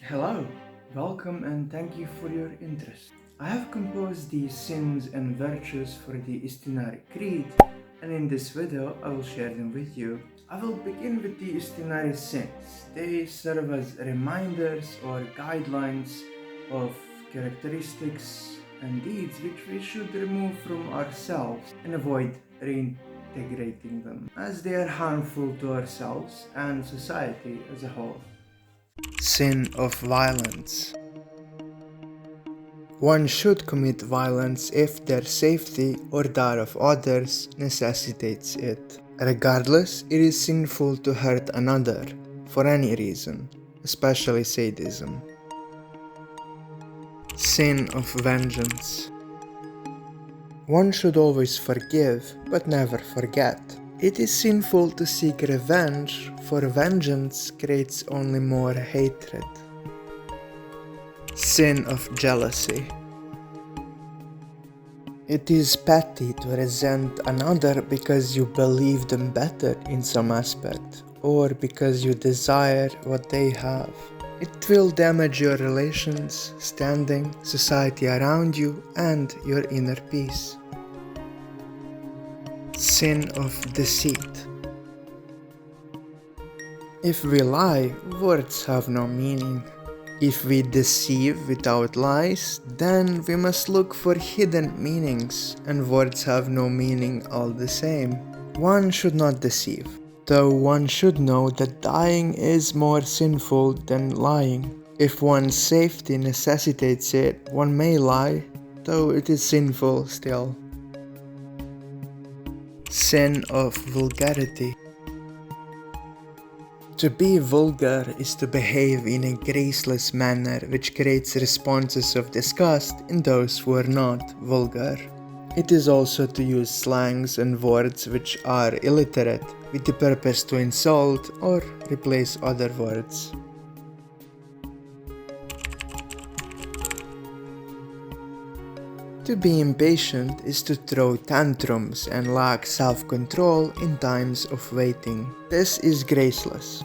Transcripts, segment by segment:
Hello, welcome and thank you for your interest. I have composed the sins and virtues for the Istinarri Creed, and in this video I will share them with you. I will begin with the Istinarri sins. They serve as reminders or guidelines of characteristics and deeds which we should remove from ourselves and avoid reintegrating them, as they are harmful to ourselves and society as a whole. Sin of violence. One should commit violence if their safety or that of others necessitates it. Regardless, it is sinful to hurt another for any reason, especially sadism. Sin of vengeance. One should always forgive, but never forget. It is sinful to seek revenge, for vengeance creates only more hatred. Sin of jealousy. It is petty to resent another because you believe them better in some aspect, or because you desire what they have. It will damage your relations, standing, society around you, and your inner peace. Sin of deceit. If we lie, words have no meaning. If we deceive without lies, then we must look for hidden meanings, and words have no meaning all the same. One should not deceive, though one should know that dying is more sinful than lying. If one's safety necessitates it, one may lie, though it is sinful still. Sin of vulgarity. To be vulgar is to behave in a graceless manner which creates responses of disgust in those who are not vulgar. It is also to use slangs and words which are illiterate with the purpose to insult or replace other words. To be impatient is to throw tantrums and lack self-control in times of waiting. This is graceless.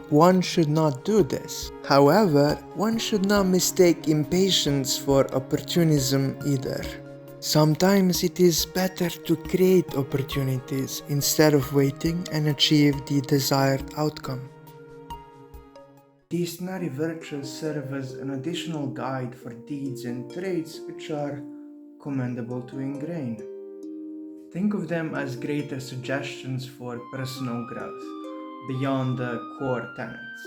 One should not do this. However, one should not mistake impatience for opportunism either. Sometimes it is better to create opportunities instead of waiting and achieve the desired outcome. These Istinarri virtues serve as an additional guide for deeds and traits which are commendable to ingrain. Think of them as greater suggestions for personal growth, beyond the core tenets.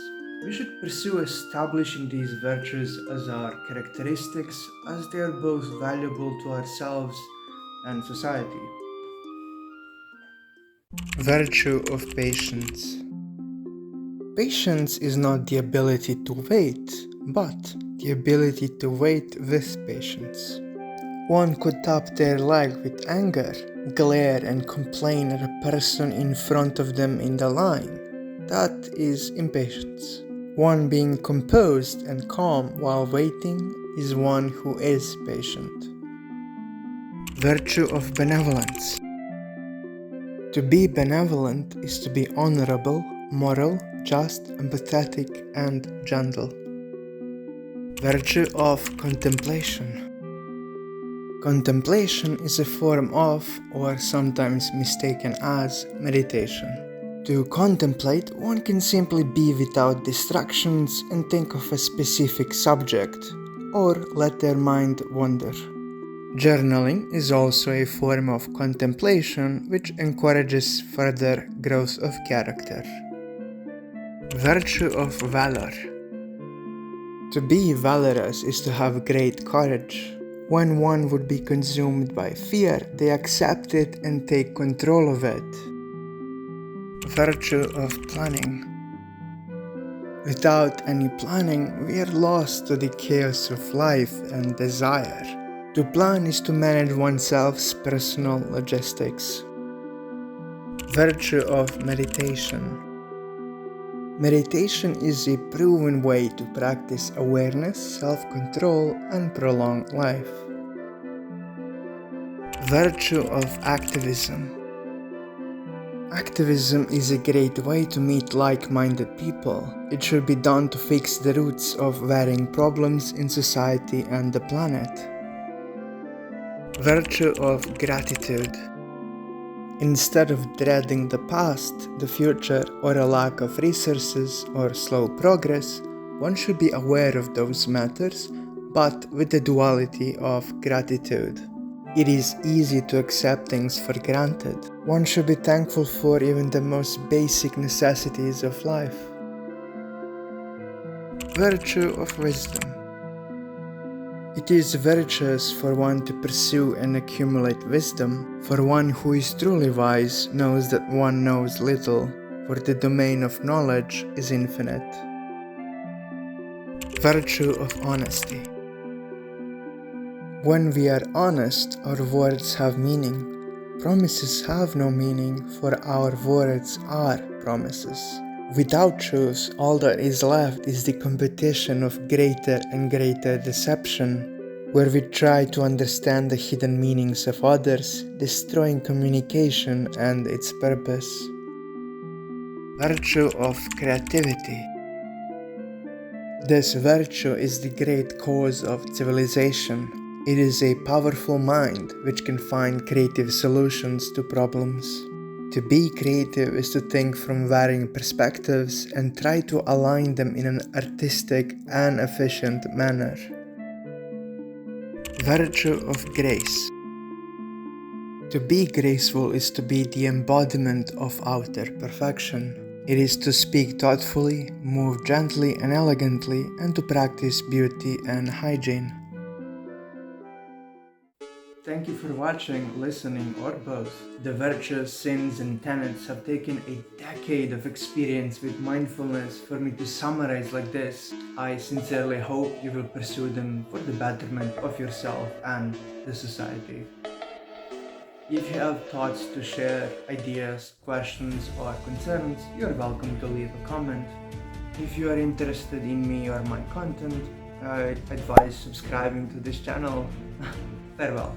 We should pursue establishing these virtues as our characteristics, as they are both valuable to ourselves and society. Virtue of patience. Patience is not the ability to wait, but the ability to wait with patience. One could tap their leg with anger, glare and complain at a person in front of them in the line. That is impatience. One being composed and calm while waiting is one who is patient. Virtue of benevolence. To be benevolent is to be honorable, moral, just, empathetic, and gentle. Virtue of contemplation. Contemplation is a form of, or sometimes mistaken as, meditation. To contemplate, one can simply be without distractions and think of a specific subject, or let their mind wander. Journaling is also a form of contemplation which encourages further growth of character. Virtue of valor. To be valorous is to have great courage. When one would be consumed by fear, they accept it and take control of it. Virtue of planning. Without any planning, we are lost to the chaos of life and desire. To plan is to manage oneself's personal logistics. Virtue of meditation. Meditation is a proven way to practice awareness, self-control, and prolong life. Virtue of activism. Activism is a great way to meet like-minded people. It should be done to fix the roots of varying problems in society and the planet. Virtue of gratitude. Instead of dreading the past, the future, or a lack of resources or slow progress, one should be aware of those matters, but with the duality of gratitude. It is easy to accept things for granted. One should be thankful for even the most basic necessities of life. Virtue of wisdom. It is virtuous for one to pursue and accumulate wisdom, for one who is truly wise knows that one knows little, for the domain of knowledge is infinite. Virtue of honesty. When we are honest, our words have meaning. Promises have no meaning, for our words are promises. Without truth, all that is left is the competition of greater and greater deception, where we try to understand the hidden meanings of others, destroying communication and its purpose. Virtue of creativity. This virtue is the great cause of civilization. It is a powerful mind which can find creative solutions to problems. To be creative is to think from varying perspectives and try to align them in an artistic and efficient manner. Virtue of grace. To be graceful is to be the embodiment of outer perfection. It is to speak thoughtfully, move gently and elegantly, and to practice beauty and hygiene. Thank you for watching, listening, or both. The virtues, sins, and tenets have taken a decade of experience with mindfulness for me to summarize like this. I sincerely hope you will pursue them for the betterment of yourself and the society. If you have thoughts to share, ideas, questions, or concerns, you're welcome to leave a comment. If you are interested in me or my content, I advise subscribing to this channel. Farewell.